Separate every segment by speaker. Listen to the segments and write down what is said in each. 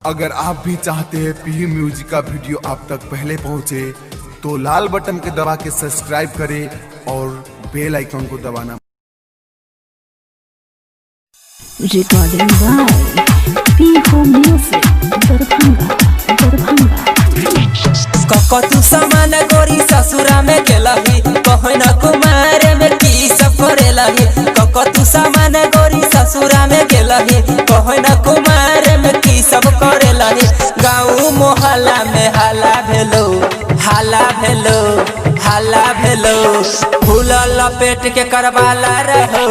Speaker 1: अगर आप भी चाहते हैं पी म्यूजिक का वीडियो आप तक पहले पहुंचे तो लाल बटन के दबा के सब्सक्राइब करें और बेल आइकन को दबाना।
Speaker 2: Recording by Pihu music Darbhanga
Speaker 3: ककतु समान गोरी ससुरा में गेलही कहीं न कुमार में की सब करेलही ककतु समान गोरी ससुरा में गेलही कहीं न कुमार में की सब करेलही गाँव मोहल्ला में हाला भेलो फूल लपेट के करवाला रहो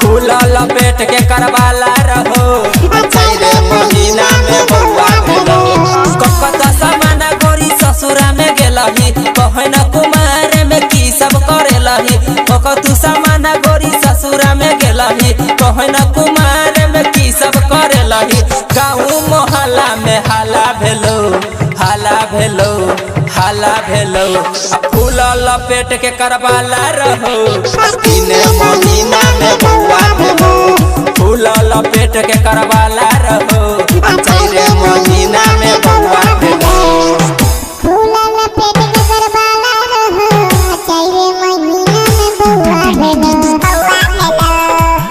Speaker 3: फूल लपेट के करवाला रहो तेरे महीना में बउआ भेलो ककत समान गोरी ससुरा में गेलही कहीं न कुमार में की सब करेलही ककतु समान गोरी ससुरा में गेलही कहीं न कुमार में की सब करेलही गाँव मोहल्ला में हाला भेलो फूल लपेट के करवाला रहो तीन महीना में बउआ भेलो फूल लपेट के करवाला रहो तेरे महीना में बउआ भेलो
Speaker 4: फूल लपेट के करवाला रहो तेरे महीना में बउआ भेलो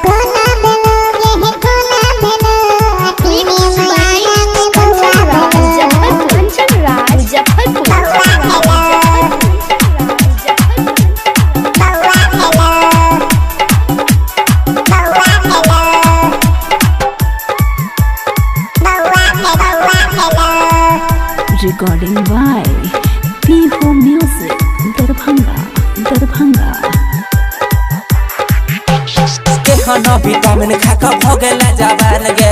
Speaker 4: कोना भेलो ये कोना भेलो तीन महीना में बउआ भेलो
Speaker 2: Kanchan Raj recording by Pihu music Darbhanga
Speaker 3: केहन विटामिन खाक भोगेला जवान गे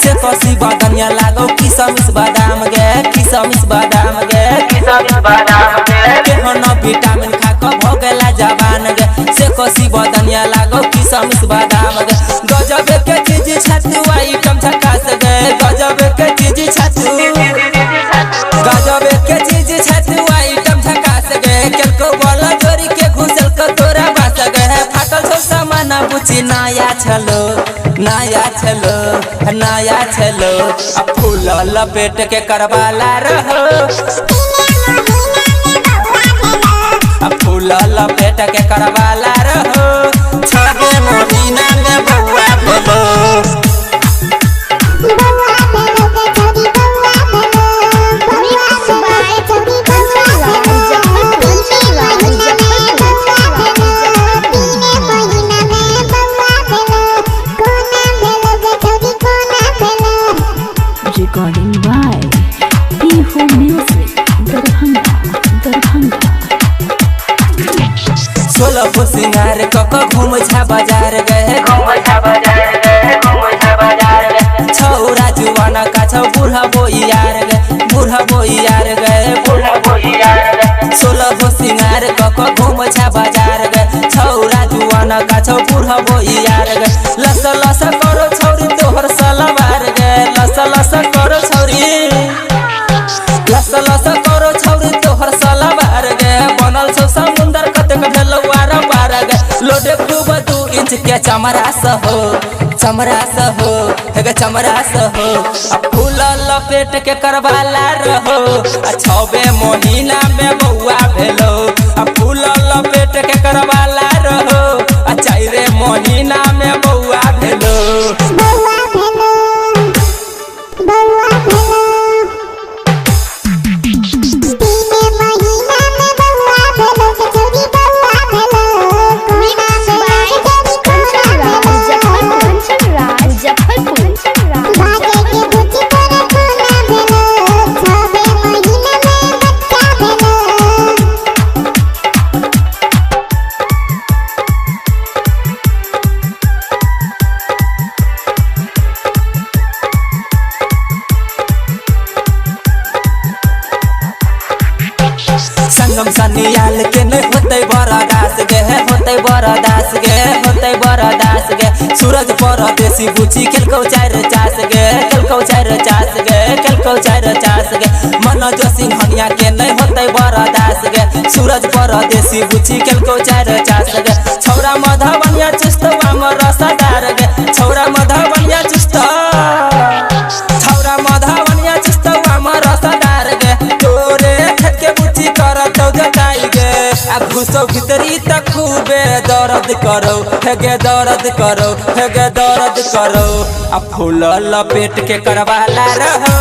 Speaker 3: से कसी बदनिया लागो किसमिस बादाम गे केहन विटामिन खाक भोगेला जवान गे से कसी बदनिया लागो किसमिस बादाम गे गजब के चीज छातू आइटम झकास गे गजब के चीज छातू आइटम झकास गे केलको बोला जोरी के घुसल को तोरा बास गे फाटल छो सामान बुची नया छलो अब फूल लपेट के करवाला रहो अब फूल लपेट के करवाला रहो छगे महीना में बउआ भेलो
Speaker 4: बउआ भेलो के छोरी बउआ भेलो बउआ सुबाई छोरी बउआ भेलो तीन महीना में बउआ भेलो तीन महीना में बउआ भेलो कोना भेलो के छोरी कोना भेलो
Speaker 2: recording by Pihu music Darbhanga
Speaker 3: सोलह को सिंगार कक घूम छा बाजार गए छौरा जुआना का छौ बूढ़ा बोइयार गए सोलह को सिंगार कक घूम छा बाजार गए छौरा जुआना का छौ बूढ़ा बोइयार गए लस लस करो छौरी तोहर सलवार गए लस करो छौरी तोहर सलवार गे बनल छौ समुंदर कतेक ढलवार पार गे लोडे खूब 2 इंच के चमरास हो अब फूल लपेट के करवाला रहो छबे महीना में बउआ भेलो अब फूल लपेट के करवाला रहो 4 महीना में बउआ भेलो
Speaker 4: बउआ भेलो बउआ भेलो तीन महीना में बउआ भेलो के छोरी बउआ भेलो कोना भेलो के छोरी भागे के बुच्ची तोरा कोना भेलो छबे महीना में बच्चा भेलो
Speaker 3: संगम सनियाल के नहीं होते बरदास गे सूरज परदेसी बुची खेलको चार चास गे मन जो सिंहनिया के नहीं होते बरदास गे सूरज परदेसी बुची खेलको चार चास गे छौरा मधवनिया घुसो भीतरी तक खूबे दर्द करो हेगे दर्द करो हेगे दर्द करो आ फूल लपेट के करवाला रहो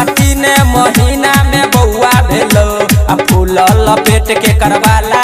Speaker 3: आ 3 महीना में बउआ भेलो आ फूल लपेट के करवाला